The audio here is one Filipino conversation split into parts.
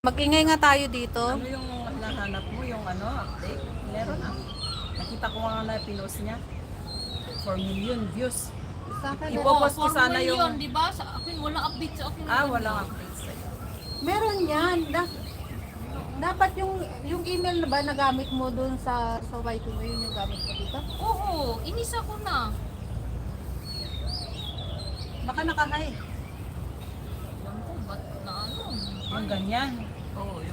Mag-ingay nga tayo dito. Ano yung nahanap mo, yung update? Meron ah. Nakita ko nga na pinost niya. 4 million views. Sa akin, Ipopost ko 4 sana million, yung... di ba? Sa akin, walang update sa akin. Walang update sa'yo. meron yan. Dapat yung email na ba na gamit mo dun sa YT mo, yun yung gamit mo dito? Oo, inisa ko na. Baka nakahay. Alam ko, ba't na ano? Yung ganyan. Oo,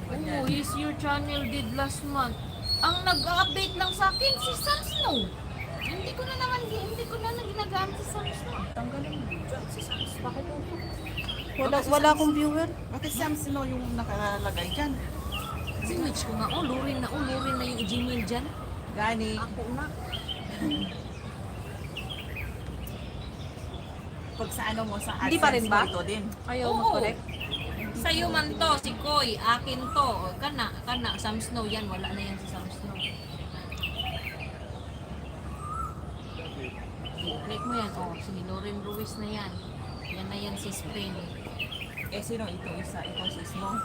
yes, your channel did last month. Ang nag-update lang sa akin, si Sam Snow. Hindi ko na ginagamit si Sam Snow. Tanggalin mo dyan si Sam Snow. Bakit ito? Wala akong viewer. Bakit Sam Snow yung nakalagay dyan? Sinwitch ko nga, lurin na yung Gmail dyan. Gani. Ako na. Pag sa ano mo, sa Hindi pa rin AdSense ba? mo, ito din. Ayaw Oo. mag-correct. Sa'yo man to, si Koy, akin to. O, kana, Sam Snow yan, wala na yan si Sam Snow. Click mo yan, si Loren Ruiz na yan. Yan na yan si Spring. Sino ito? Ito si Snow.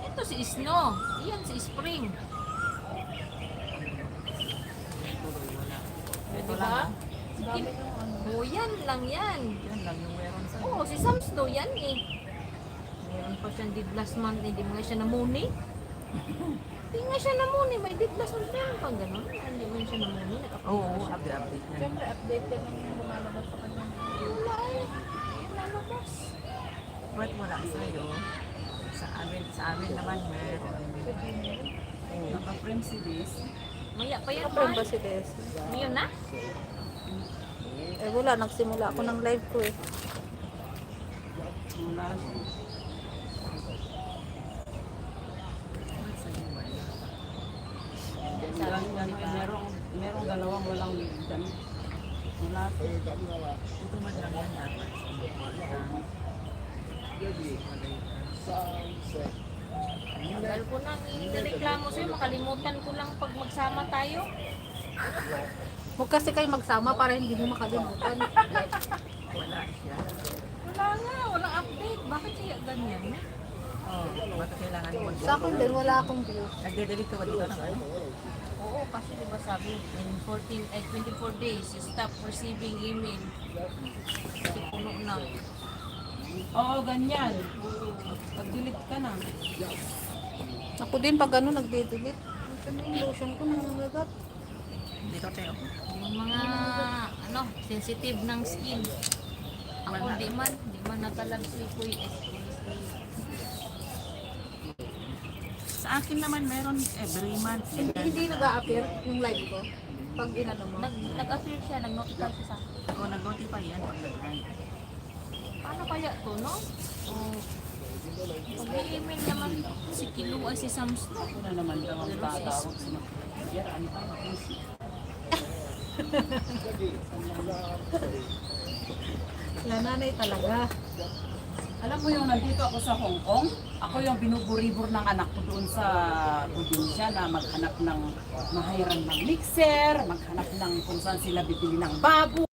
Ito si Snow, yan si Spring. Ito Diba? lang. Yan lang yan. Yan lang yung meron sa... Si Sam Snow yan eh. Meron pa siyang did last month, hindi mo nga siya namuni. Hindi nga siya namuni, may did last month na pang ganun. Hindi mo siya namuni, Oo, update niya. Siyempre, update ka ng lumalabas sa kanya. Wala eh. Lalabas. Ba't wala sa'yo? Sa amin naman meron. Naka-frame si Liz. Maya pa yan, Kapag ba man. si Des? Ngayon na? Wala, nagsimula ako ng live ko eh. Wala. Merong dalawang walang ligdan. Wala. Ito man lang yan dapat. Dahil ko nang inireklamo sa'yo, makalimutan ko lang pag magsama tayo. Huwag kasi kayo magsama para hindi mo makalimutan. Wala siya. Wala nga, walang update. Bakit siya ganyan? Baka kailangan mo. Sa akin din, wala akong view. Nagde-delete ka ba dito ng ano? Oo, kasi diba sabi, in 24 days, you stop receiving email. Kasi puno na. Oo, ganyan. Pag-delete ka na. Ako din pag ano, nagde-delete. Ito yung lotion ko nangangagat. Dito tayo. Yung mga, sensitive ng skin. Ako di man natalag si Kuy Sa akin naman meron every month. Hindi nag-a-appear yung live ko. Pag inano mo. Nag-appear siya, nag-notify siya sa akin. O nag-notify yan pag nag-live. Paano kaya to, no? Pag may email naman, si Kilo ay si Sam's. Wala naman daw ang tatawag sa mga. Ano pa? Nanay talaga. Alam mo yung nandito ako sa Hong Kong, ako yung binuburibor ng anak ko doon sa probinsya na maghanap ng mahiram ng mixer, maghanap ng kung saan sila bibili ng baboy.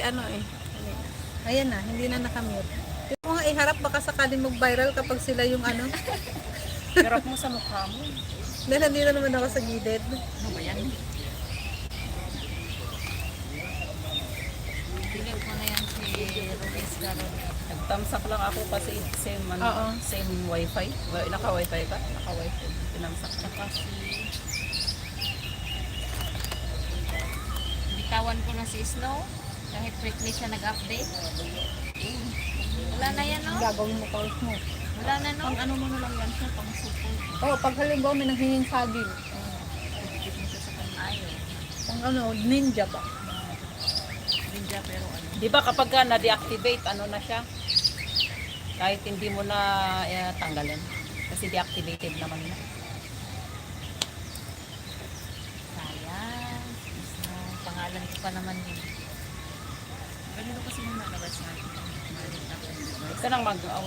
ano eh. Ayan na, hindi na nakamute. Yung mga iharap baka sakaling mag-viral kapag sila yung ano. Hirap mo sa mukha mo. Dahil nandito naman ako sa gilid. Ano ba yan? Delete mo na yan si Ruiz Garon. Nagtamsak lang ako kasi same, Oo. same wifi. Naka-wifi ka? Naka-wifi. Tinamsak na kasi. Bitawan ko na si Snow. Kahit quickly siya nag-update. Wala na yan, no? Gagawin mo calls mo. Wala na, no? Pang ano mo na lang yan siya, pang support. Oo, pag halimbawa may nanghinging saging. Dikit mo siya sa panayo. Pang ano, ninja ba? Ninja, pero ano? Di ba kapag ka na-deactivate, ano na siya? Kahit hindi mo na tanggalin. Kasi deactivated naman na. Sayang. Snow. Pangalan ko pa naman yun. Ganito kasi yung nalabas natin. Huwag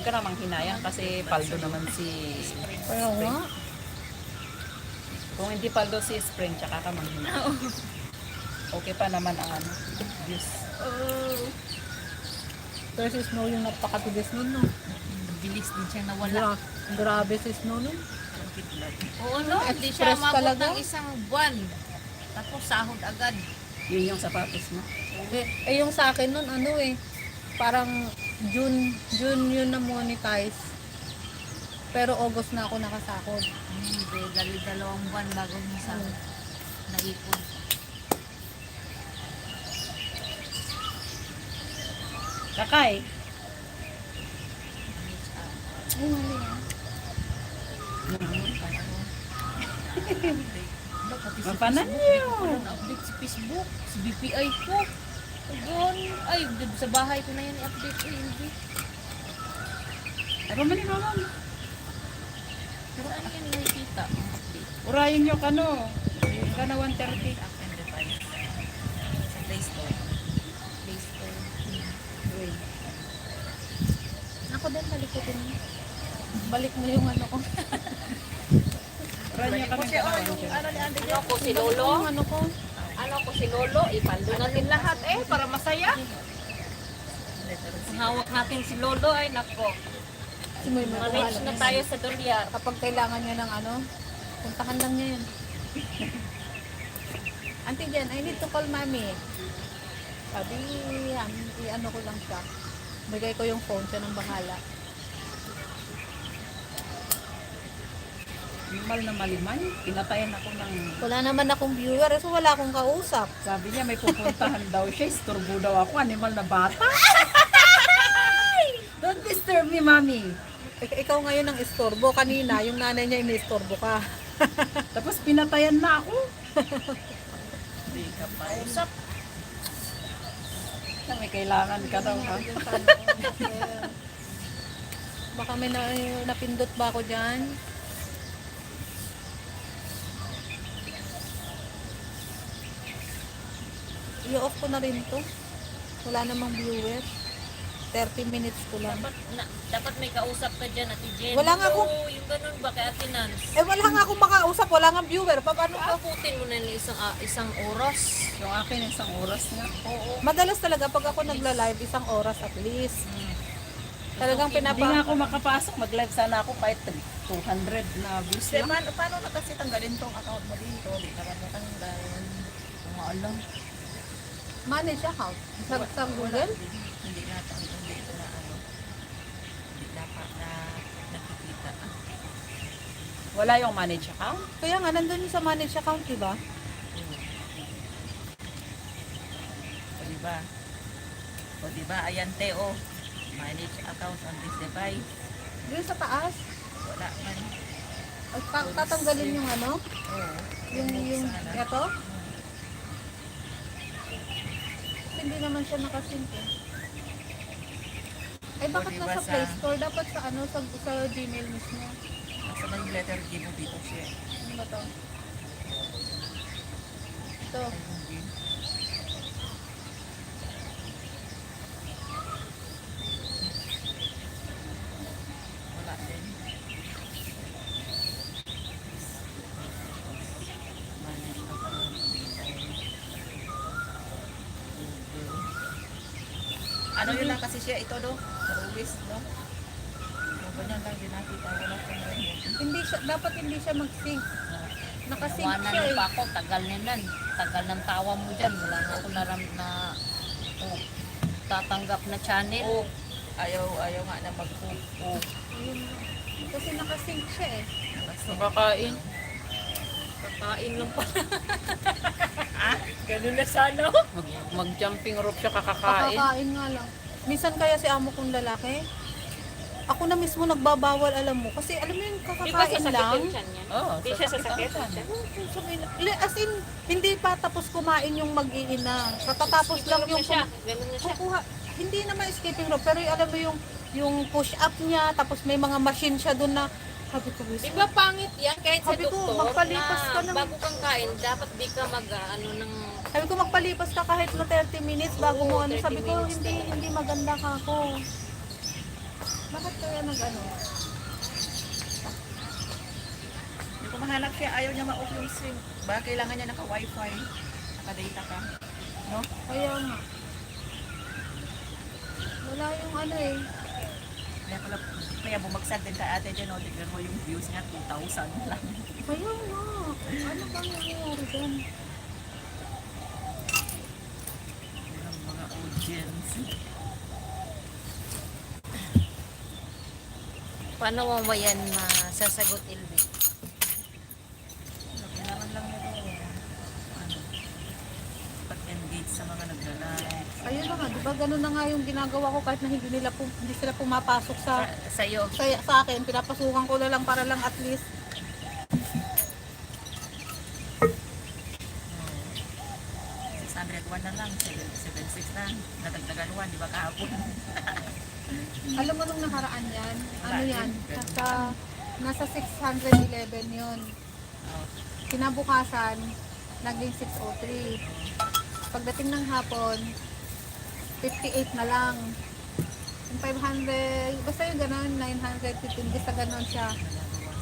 ka nang manghinayang kasi paldo naman si Pero Spring. nga. Kung hindi paldo si Spring, tsaka ka manghinayang. Okay pa naman ang ano, views. Pero si Snow yung napakatigas nun, no? Bilis din siya nawala. Grabe si Snow nun. Oo, no? Hindi siya Express umabot talaga. ng isang buwan. Tapos sahod agad. Yun yung sapatos mo. Yung sa akin nun, ano eh, parang June yun na monetize. Pero August na ako nakasakod. Hindi, dalawang buwan bago mo sa naipon. Kakay, Ay, mali ah. mapanan niyo. Update si Facebook, si BPI ko. Doon, ay, sa bahay ko na yan i-update ko, hindi. Ako mali naman. Pero ano yan nakikita? Ang update. Urayin nyo kano. Kana 130. App and device. Sa Play Store. Play Store. Ako din, malikutin mo. Balik mo yung ano ko. Urayin nyo kami kana 130. Ano ko si Lolo? Yung ano ko. Ano ko si Lolo? Ipaldo natin lahat para masaya. Ang hawak natin si Lolo ay nako. Si Moy Manage na tayo sa dolyar. Kapag kailangan niya ng ano, puntahan lang niya yun. Auntie Jen, I need to call mommy. Sabi, ano ko lang siya. Bigay ko yung phone, siya ng bahala. Mal na malimay. Pinatayan ako ng... Wala naman akong viewer, so wala akong kausap. Sabi niya may pupuntahan daw siya. Isturbo daw ako. Animal na bata. Don't disturb me, mommy. Ikaw ngayon ang istorbo. Kanina, yung nanay niya ini-istorbo ka. Tapos pinatayan na ako. Hindi ka pa. Usap. May kailangan ka daw ha. Baka may napindot ba ako dyan? I-off ko na rin to. Wala namang viewers. 30 minutes ko lang. Dapat may kausap ka dyan, Ate Jen. Wala nga ako. Oo, yung ganun ba kay Ate Nance? Wala nga akong makausap. Wala nga viewer. Paano ka? Abutin mo na ng isang oras. Yung akin isang oras nga. Oo. Madalas talaga pag ako nagla-live, isang oras at least. Talagang Hindi nga pinapa... ako makapasok. Mag-live sana ako kahit 200 na views lang. Paano na kasi tanggalin tong account mo dito? Di ka ba natanggal? Mga alam. Manage account. Sa Google? Hindi na ano. Hindi dapat na nakikita. Wala yung manage account. Kaya nga, nandun yung sa manage account, diba? O diba? O diba? Ayan Teo. Manage accounts on this device. Doon sa taas. Wala man. Ay, tatanggalin yung ano? Oo. Yung ito? Hindi naman siya nakasync eh. Ay, bakit diba nasa sa- Play Store? Dapat sa ano, sa Gmail mismo. Nasa na yung letter G mo dito siya. Ano ba to? Ito. Wala din. Manage account. Google. Ano yun lang kasi siya ito do? Ruwis do? Ganyan lang din nakita. Wala kang remote. Hindi siya, dapat hindi siya mag-sync. Nakasync Tawanan siya mo eh. pa ako, tagal niyan. Tagal ng tawa mo dyan. Wala na ako oh, tatanggap na channel. Oh, ayaw nga na mag-cook. Oh. Ayun. Kasi nakasync siya eh. Nakakain. Kakain lang pala. Ganun na sana. Mag-jumping rope siya kakakain. Kakakain nga lang. Minsan kaya si amo kong lalaki, ako na mismo nagbabawal, alam mo. Kasi alam mo yung Di ba kakakain sasakit lang. yung tiyan niya? Oo, Di siya sasakit. As in, hindi pa tapos kumain yung mag-iina. Katatapos lang yung siya. Ganun na siya. kukuha. Hindi naman skipping rope, pero yung, alam mo yung push up niya, tapos may mga machine siya doon na, sabi ko, Di ba pangit yan kahit sa Sabi ko, doktor magpalipas ka na ng- bago kang kain, dapat di ka ano ng... sabi ko magpalipas ka kahit na 30 minutes bago mo Oo, ano. 30 Sabi ko, minutes hindi maganda ka ako. Bakit kaya nag-ano? Hindi ko mahanap siya. Ayaw niya ma-off yung stream. Baka kailangan niya naka-wifi. Naka-data ka. No? Kaya nga. Wala yung ano eh. Kaya bumagsak din ka ate dyan. No? Tignan mo yung views niya. 2,000 lang. Kaya nga. Ano bang nangyayari dyan? Yun ang mga audience. Paano mo ba yan masasagot, Ilvi? Kailangan lang mo ano, pag-engage sa mga nagla-live. Ayun na nga, di ba ganun na nga yung ginagawa ko kahit na hindi sila pumapasok sa Sa'yo. sa akin, pinapasukan ko na lang para lang at least 601 na lang, 776 na. Nadagdagan 1, di ba kahapon? alam mo nung nakaraan yan, ano yan, nasa 611 yun. Oh. Kinabukasan, naging 603. Pagdating ng hapon, 58 na lang. Yung 500, basta yung gano'n, 915, basta gano'n siya.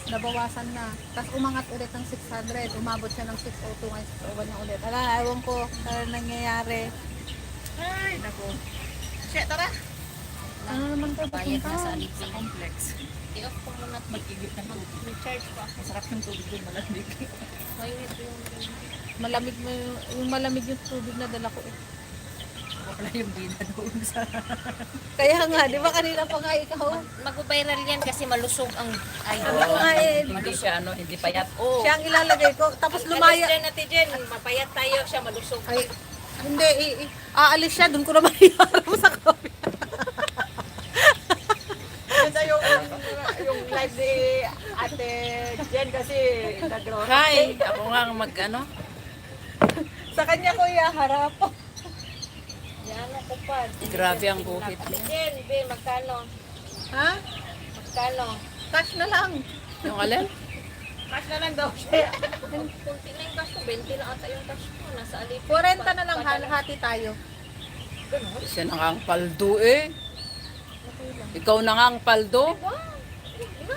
Nabawasan na. Tapos umangat ulit ng 600. Umabot siya ng 602 ngayon 601 na ulit. Ala, ewan ko ano nangyayari. Ay, naku. Siya, tara! Ano naman tayo Bayad na sa pupunta? Sa alipin. complex. I-off ko muna. Mag-igit ng tubig. Mag-recharge pa. Masarap yung tubig doon, malamig. Mainit yung... Malamig mo yung malamig yung tubig na dala ko eh. Ako pala yung bida doon sa... Kaya nga, di ba kanina pa nga ikaw? Mag-viral yan kasi malusog ang idol. Sabi ko nga eh, Hindi siya, hindi payat. Oh, siya ang ilalagay ko. Tapos Alis lumaya. dyan natin dyan. Mapayat tayo siya malusog. Ay, hindi, aalis siya, doon ko naman iharap sa kape. yun na yung live ni Ate Jen kasi nag-roll. Hi! Ako nga mag-ano. Sa kanya ko iharap. Yan ako pa. Grabe ang guhit. Jen, be, magkano? Ha? Magkano? Cash na lang. Yung alin? Cash na lang daw siya. Kunti na yung cash ko. 20 na ata yung cash ko. Nasa alipin. 40 na lang, hati tayo. Siya na nga ang paldo eh. Ikaw na nga ang paldo. Diba?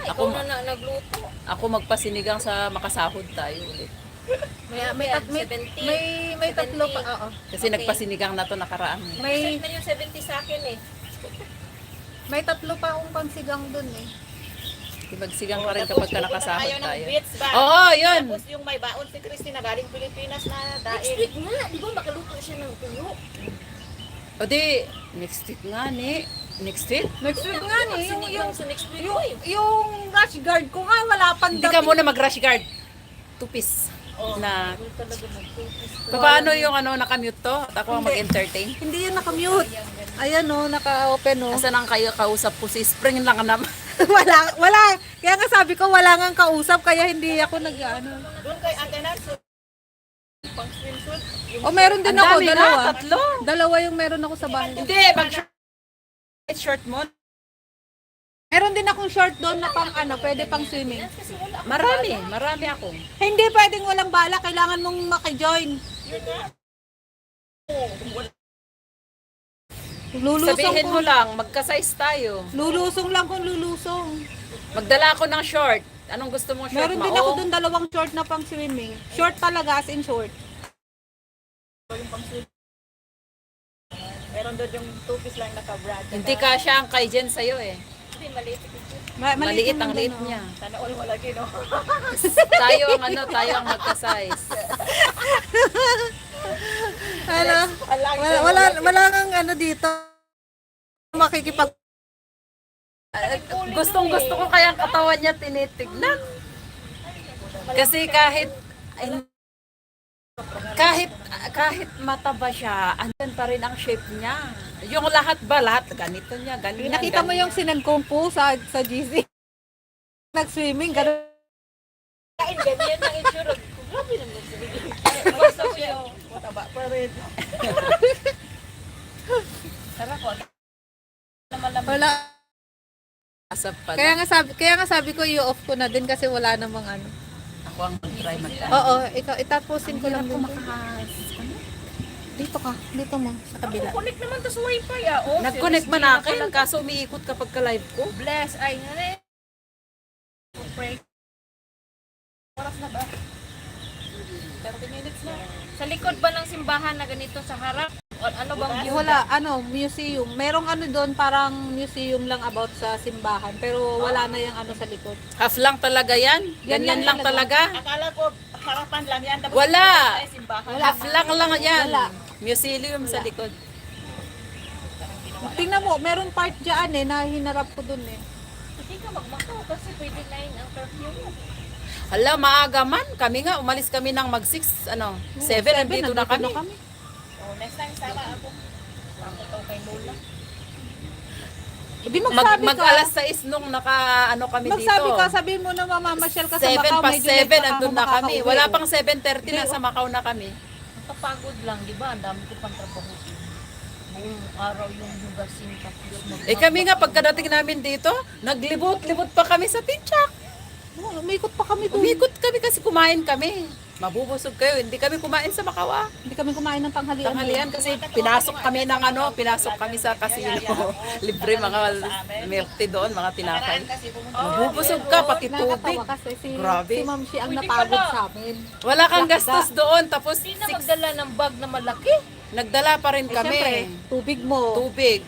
Ikaw Ako- na nagluto. Ako magpasinigang sa makasahod tayo ulit. May tatlo pa, oo. Kasi Okay. nagpasinigang na to nakaraan. May, Set na yung 70 sa akin eh. may tatlo pa akong pansigang dun eh. Magsigang pa rin kapag ka nakasahod Ayaw ng tayo. bits ba? Oo, yun. Tapos yung may baon si Christine na galing Pilipinas na Next daig. week nga. Di ba makaluto siya ng tuyo? O di, next week nga ni. Next week? Next week nga eh, Sinigang sa next week yung, ko eh. yung rush guard ko nga, wala pang Hindi ka muna mag-rush guard. Tupis. Na, Hindi talaga mag-focus. paano yung ano, nakamute to? At ako ang mag-entertain. Hindi yun nakamute. Ayan o, naka-open o. Asan ang kayo kausap ko? Si Spring lang naman. wala. Kaya nga sabi ko, wala nga kausap, kaya hindi ako nag-ano. Doon kay Ate Nancy. Pang swimsuit. O meron din Ang ako, dami na, dalawa. tatlo. Dalawa yung meron ako sa bahay. Hindi, mag-short mo. Meron din akong short doon na pang ano, pwede pang swimming. Marami ako. Hindi pwedeng walang bala, kailangan mong maki-join. Lulusong Sabihin ko. mo lang, magka-size tayo. Lulusong lang kung lulusong. Magdala ako ng short. Anong gusto mong short? Meron din ako Maong? doon dalawang short na pang swimming. Short talaga, as in short. Meron doon yung 2 piece lang naka-brand. Hindi ka siya ang kay Jen sa'yo eh. Hindi, maliit. Maliit ang liit niya. Sana all mo lagi, no? Tayo ang tayo ang magka-size. Ano? Wala kang ano dito. Makikipag... Gustong-gusto ko kaya ang katawan niya tinitignan. Kasi kahit mataba siya, andyan pa rin ang shape niya. Yung lahat ganito niya, ganyan. Nakita mo yung sinend kong po sa GC. Nag-swimming, gano'n. Kain, ganyan ang itsura. Grabe naman sa bigay. Basta ko yung mataba pa rin. Sarap ko. Wala. Asap pa. Kaya nga sabi ko i-off ko na din kasi wala namang ano. Ako ang mag-try Oo, ikaw itapusin ko lang din. Dito mo sa kabila. Connect naman to sa wifi, ah. Oh, Nag-connect man akin, kaso umiikot kapag ka-live ko. Bless. Ay, nga na eh. Oras na ba? 30 minutes na. Sa likod ba ng simbahan na ganito sa harap? O, ano bang view? Wala, museum. Merong ano doon, parang museum lang about sa simbahan. Pero wala na yung ano sa likod. Half lang talaga yan. Ganyan lang talaga. Akala ko harapan lang yan. Tapos Wala. ay simbahan. Half lang yan. Wala. Museum sa likod. Tingnan mo, meron part dyan na hinarap ko doon eh. Hindi ka magmakaw kasi pwede 9 ang curfew mo. Hala, maaga man. Kami nga, umalis kami ng mag-6, 7, nandito na kami. Oh, next time sama ako. Ako kay Lola. Hindi magsabi ka. Mag-alas 6 nung kami dito. Magsabi ka, sabihin mo na mamamasyal ka sa 7 Macau. pa medyo 7, late ka andun na kami. makakauwi. Wala pang 7:30 na sa Macau na kami. Kapagod lang, di ba? Ang dami ko pang trabaho. Buong araw yung hugasin tapos Kami nga, pagkadating namin dito, naglibot-libot pa kami sa Pinchak. Umikot pa kami doon. Umikot kami kasi kumain kami. Mabubusog kayo. Hindi kami kumain sa Macau. Hindi kami kumain ng tanghalian. Tanghalian kasi pinasok kami sa casino. Libre mga milk tea doon, mga tinapay. Mabubusog ka, pati tubig. Nakakatawa kasi Grabe. si Ma'am Shi ang napagod sa amin. Wala kang gastos doon, tapos Hindi na magdala ng bag na malaki. nagdala pa rin kami. Siyempre, tubig mo. Tubig.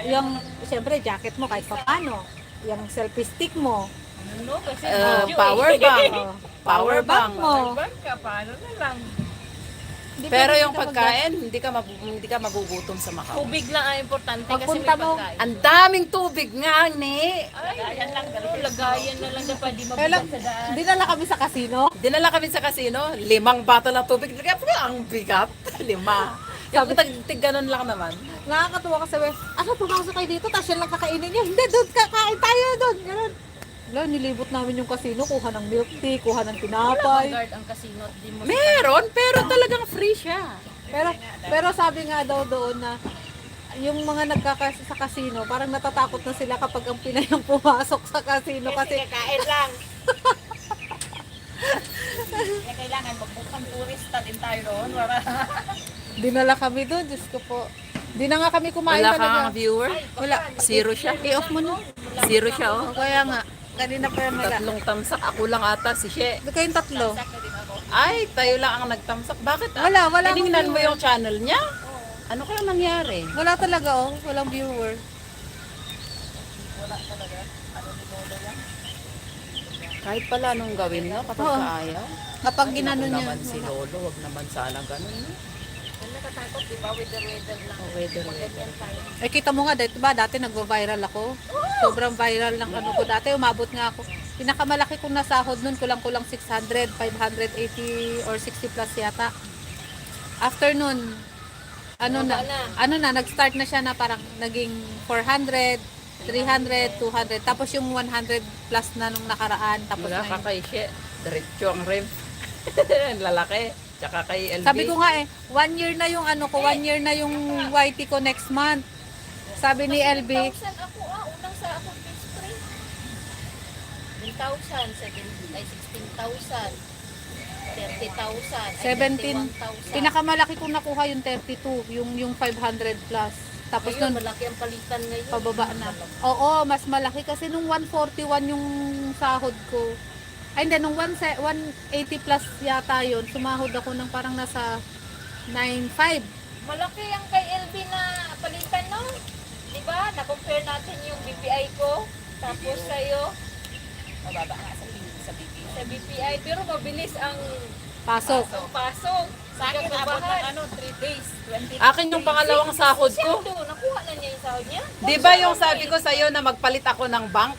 Yung, siyempre, jacket mo kahit paano. Yung selfie stick mo. Ano? Kasi Power bank. Oh, Power bank. mo. Bag ka, paano na lang? Hindi Pero pwede yung ka pagkain, hindi ka magugutom sa Macau. Tubig lang ang importante kasi may Pagpunta mo, pagkain. Ang daming tubig nga, ni. Lagayan lang, lagayan na lang na pwede Kaya mabilang lang, sa daan. dinala kami sa casino. Dinala kami sa casino, 5 bottle ng tubig. Ang bigat. 5. Yung tig ganun lang naman. Nakakatuwa kasi, pumasok kayo dito, tapos yan lang kakainin niyo. Hindi, doon, kakain tayo doon. Ganun. Wala, nilibot namin yung casino, kuha ng milk tea, kuha ng Wala tinapay. bang guard ang casino at di mo Meron, pero talagang free siya. Pero sabi nga daw doon na yung mga sa casino, parang natatakot na sila kapag ang Pinay ang pumasok sa casino kasi kakain lang. Kailangan magbukang turista din tayo doon. dinala kami doon, Diyos ko po. Di na nga kami kumain Wala talaga. kang viewer? Wala. Zero siya. I-off mo na. Zero siya, oh. Kaya nga, kanina pa yan wala. 3 tamsak. Ako lang ata si She. Doon kayong tatlo. Ay, tayo lang ang nagtamsak. Bakit? Wala Tinignan akong mo viewer. yung channel niya? Ano kaya nangyari? Wala talaga walang viewer. Kahit pala anong gawin no, kapag Oo. kaayaw. Kapag Ay, ginano naku niya. naman si Lolo, wag naman sana ganun. No? Natatakot, di ba? Weather lang. Weather. Ganyan tayo. Eh kita mo nga, diba, dati nagvo-viral ako. Sobrang viral ng ano ko dati. Umabot nga ako. Pinakamalaki kong nasahod nun, kulang-kulang 600, 580 or 60 plus yata. After nun, nag-start na siya na parang naging 400, 300, 200. Tapos yung 100 plus na nung nakaraan. Tapos Wala na ka yun. kay She. Diretso ang rev. Lalaki. Tsaka kay LB. Sabi ko nga 1 year na yung ano ko, 1 year na yung YT ko next month. Sabi ni LB, 1,000 ako unang sa akong history. 10,000, 16,000, 30,000, 17, 21,000. pinakamalaki kong nakuha yung 32, yung 500 plus. Tapos Ngayon, nun, malaki ang palitan ngayon. pababa na. Oo, mas malaki kasi nung 141 yung sahod ko. Ay hindi, nung 180 plus yata yun, sumahod ako ng parang nasa 9.5. Malaki ang kay LB na palitan, no? Di ba? Na-compare natin yung BPI ko. Tapos sa'yo, Mababa nga sa BPI. sa BPI. Pero mabilis ang Pasok. pasok. Sa akin, abot ng 3 days, 20 Akin yung pangalawang sahod ko. Nakuha na niya yung sahod niya. Di ba yung sabi ko sa'yo na magpalit ako ng bank?